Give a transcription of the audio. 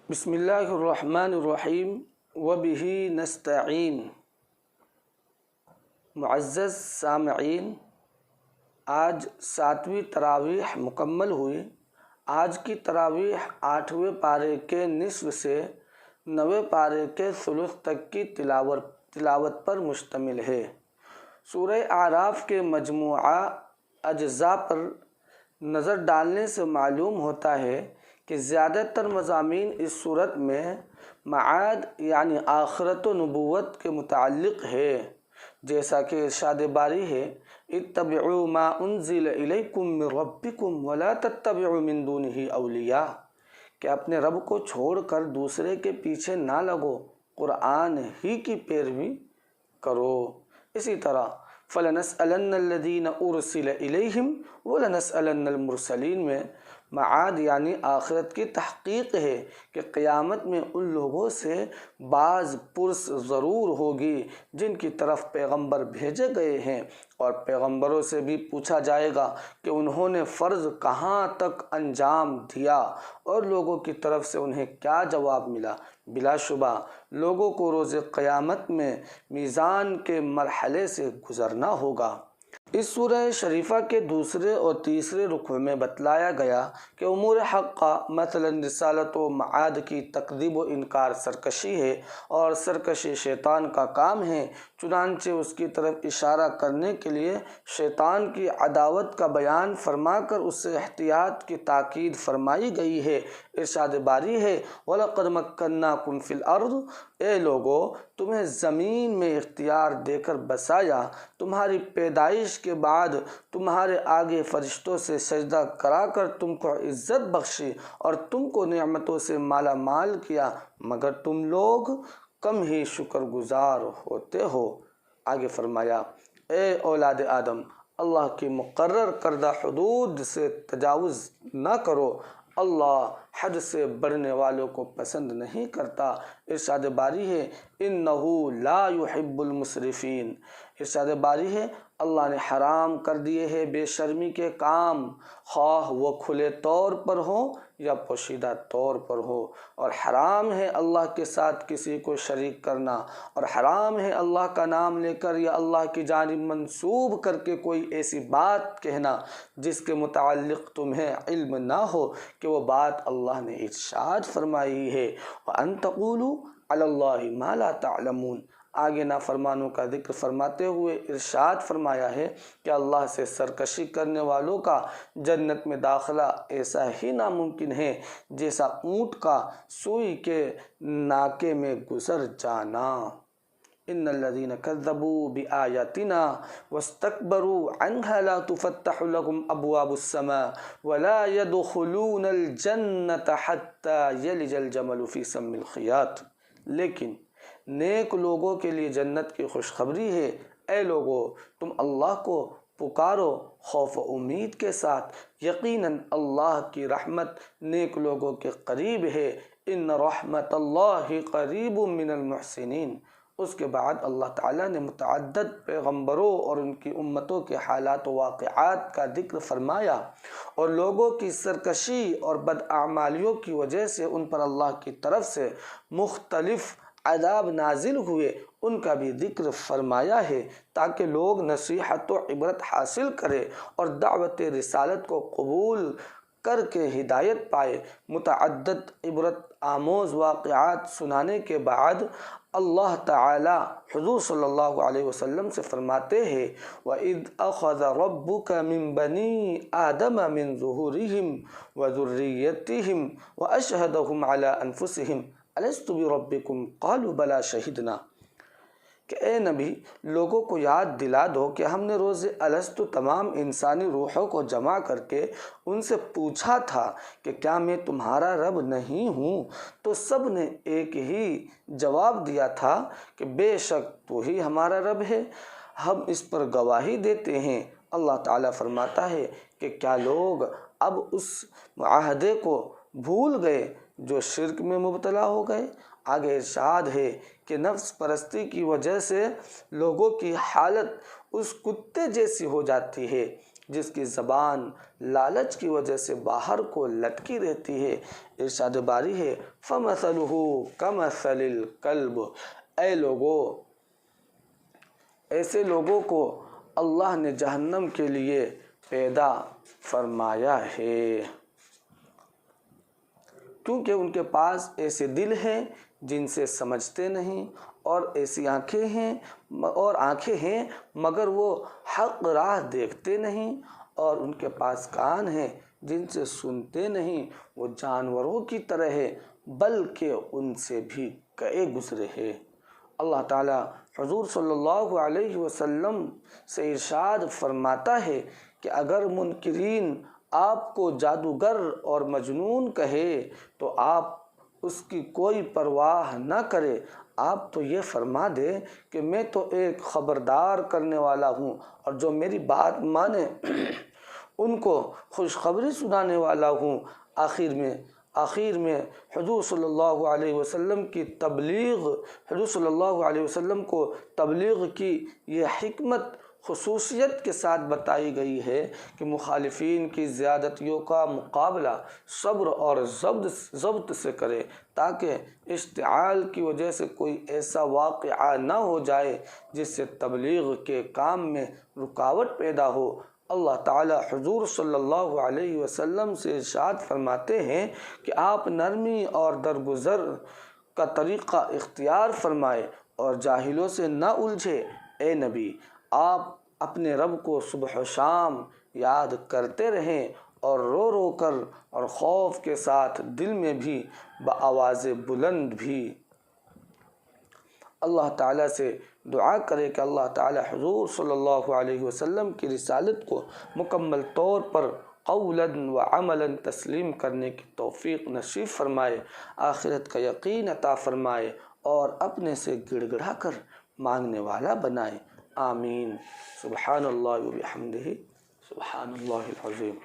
بسم اللہ الرحمن الرحیم وبہ نستعین۔ معزز سامعین، آج 7ویں تراویح مکمل ہوئی۔ آج کی تراویح 8ویں پارے کے نصف سے 9ویں پارے کے ثلث تک کی تلاوت پر مشتمل ہے۔ سورہ اعراف کے مجموعہ اجزاء پر نظر ڈالنے سے معلوم ہوتا ہے کہ زیادہ تر مضامین اس صورت میں معاد یعنی آخرت و نبوت کے متعلق ہے، جیسا کہ ارشاد باری ہے اتبعوا ما انزل الیکم من ربکم ولا تتبعوا من دونہ اولیاء، کہ اپنے رب کو چھوڑ کر دوسرے کے پیچھے نہ لگو، قرآن ہی کی پیروی کرو۔ اسی طرح فَلَنَسْأَلَنَّ الَّذِينَ أُرْسِلَ إِلَيْهِمْ وَلَنَسْأَلَنَّ الْمُرْسَلِينَ میں معاد یعنی آخرت کی تحقیق ہے کہ قیامت میں ان لوگوں سے بعض پرس ضرور ہوگی جن کی طرف پیغمبر بھیجے گئے ہیں، اور پیغمبروں سے بھی پوچھا جائے گا کہ انہوں نے فرض کہاں تک انجام دیا اور لوگوں کی طرف سے انہیں کیا جواب ملا۔ بلا شبہ لوگوں کو روز قیامت میں میزان کے مرحلے سے گزرنا ہوگا۔ اس سورہ شریفہ کے دوسرے اور تیسرے رکوع میں بتلایا گیا کہ امور حقہ مثلا رسالت و معاد کی تکذیب و انکار سرکشی ہے، اور سرکشی شیطان کا کام ہے، چنانچہ اس کی طرف اشارہ کرنے کے لیے شیطان کی عداوت کا بیان فرما کر اس سے احتیاط کی تاکید فرمائی گئی ہے۔ ارشاد باری ہے وَلَقَدْ مَكَّنَّاكُمْ فِي الْأَرْضِ، اے لوگو تمہیں زمین میں اختیار دے کر بسایا، تمہاری پیدائش کے بعد تمہارے آگے فرشتوں سے سجدہ کرا کر تم کو عزت بخشی اور تم کو نعمتوں سے مالا مال کیا، مگر تم لوگ کم ہی شکر گزار ہوتے ہو۔ آگے فرمایا اے اولاد آدم، اللہ کی مقرر کردہ حدود سے تجاوز نہ کرو، اللہ حد سے بڑھنے والوں کو پسند نہیں کرتا۔ ارشاد باری ہے انہو لا یحب المسرفین۔ ارشاد باری ہے اللہ نے حرام کر دیے ہیں بے شرمی کے کام، خواہ وہ کھلے طور پر ہوں یا پوشیدہ طور پر ہو، اور حرام ہے اللہ کے ساتھ کسی کو شریک کرنا، اور حرام ہے اللہ کا نام لے کر یا اللہ کی جانب منسوب کر کے کوئی ایسی بات کہنا جس کے متعلق تمہیں علم نہ ہو کہ وہ بات اللہ نے ارشاد فرمائی ہے وَأَن تَقُولُوا عَلَى اللَّهِ مَا لَا تَعْلَمُونَ۔ آگے نافرمانوں کا ذکر فرماتے ہوئے ارشاد فرمایا ہے کہ اللہ سے سرکشی کرنے والوں کا جنت میں داخلہ ایسا ہی ناممکن ہے جیسا اونٹ کا سوئی کے ناکے میں گزر جانا۔ ان الذين كذبوا بآياتنا واستكبروا عنها لا تفتح لهم ابواب السماء ولا يدخلون الجنة حتى يلج الجمل في سم الخياط۔ لیکن نیک لوگوں کے لیے جنت کی خوشخبری ہے، اے لوگو تم اللہ کو پکارو خوف و امید کے ساتھ، یقیناً اللہ کی رحمت نیک لوگوں کے قریب ہے، ان رحمت اللہ قریب من المحسنین۔ اس کے بعد اللہ تعالیٰ نے متعدد پیغمبروں اور ان کی امتوں کے حالات و واقعات کا ذکر فرمایا، اور لوگوں کی سرکشی اور بداعمالیوں کی وجہ سے ان پر اللہ کی طرف سے مختلف عذاب نازل ہوئے، ان کا بھی ذکر فرمایا ہے تاکہ لوگ نصیحت و عبرت حاصل کرے اور دعوت رسالت کو قبول کر کے ہدایت پائے۔ متعدد عبرت آموز واقعات سنانے کے بعد اللہ تعالی حضور صلی اللہ علیہ وسلم سے فرماتے ہیں وَإِذْ أَخَذَ رَبُّكَ مِن بَنِي آدَمَ مِن ظُهُورِهِمْ وَذُرِّيَّتِهِمْ وَأَشْهَدَهُمْ عَلَىٰ أَنفُسِهِمْ أَلَسْتُ بِرَبِّكُمْ قَالُوا بَلَىٰ شَهِدْنَا، کہ اے نبی لوگوں کو یاد دلا دو کہ ہم نے روز الست تمام انسانی روحوں کو جمع کر کے ان سے پوچھا تھا کہ کیا میں تمہارا رب نہیں ہوں؟ تو سب نے ایک ہی جواب دیا تھا کہ بے شک تو ہی ہمارا رب ہے، ہم اس پر گواہی دیتے ہیں۔ اللہ تعالیٰ فرماتا ہے کہ کیا لوگ اب اس معاہدے کو بھول گئے جو شرک میں مبتلا ہو گئے؟ آگے ارشاد ہے کہ نفس پرستی کی وجہ سے لوگوں کی حالت اس کتے جیسی ہو جاتی ہے جس کی زبان لالچ کی وجہ سے باہر کو لٹکی رہتی ہے۔ ارشاد باری ہے فَمَثَلُهُ كَمَثَلِ الْكَلْبِ، اے لوگو، ایسے لوگوں کو اللہ نے جہنم کے لیے پیدا فرمایا ہے، کیونکہ ان کے پاس ایسے دل ہیں جن سے سمجھتے نہیں، اور ایسی آنکھیں ہیں مگر وہ حق راہ دیکھتے نہیں، اور ان کے پاس کان ہیں جن سے سنتے نہیں، وہ جانوروں کی طرح ہے بلکہ ان سے بھی گئے گزرے ہیں۔ اللہ تعالیٰ حضور صلی اللہ علیہ وسلم سے ارشاد فرماتا ہے کہ اگر منکرین آپ کو جادوگر اور مجنون کہے تو آپ اس کی کوئی پرواہ نہ کرے، آپ تو یہ فرما دے کہ میں تو ایک خبردار کرنے والا ہوں، اور جو میری بات مانے ان کو خوشخبری سنانے والا ہوں۔ آخر میں حضور صلی اللہ علیہ وسلم کی تبلیغ، حضور صلی اللہ علیہ وسلم کو تبلیغ کی یہ حکمت خصوصیت کے ساتھ بتائی گئی ہے کہ مخالفین کی زیادتیوں کا مقابلہ صبر اور ضبط سے کرے، تاکہ اشتعال کی وجہ سے کوئی ایسا واقعہ نہ ہو جائے جس سے تبلیغ کے کام میں رکاوٹ پیدا ہو۔ اللہ تعالیٰ حضور صلی اللہ علیہ وسلم سے ارشاد فرماتے ہیں کہ آپ نرمی اور درگزر کا طریقہ اختیار فرمائے اور جاہلوں سے نہ الجھے۔ اے نبی، آپ اپنے رب کو صبح و شام یاد کرتے رہیں، اور رو رو کر اور خوف کے ساتھ دل میں بھی بآواز بلند بھی۔ اللہ تعالیٰ سے دعا کرے کہ اللہ تعالیٰ حضور صلی اللہ علیہ وسلم کی رسالت کو مکمل طور پر قولاً و عملاً تسلیم کرنے کی توفیق نصیب فرمائے، آخرت کا یقین عطا فرمائے، اور اپنے سے گڑ گڑا کر مانگنے والا بنائے۔ آمین۔ سبحان اللہ و بحمدہ، سبحان اللہ العظیم۔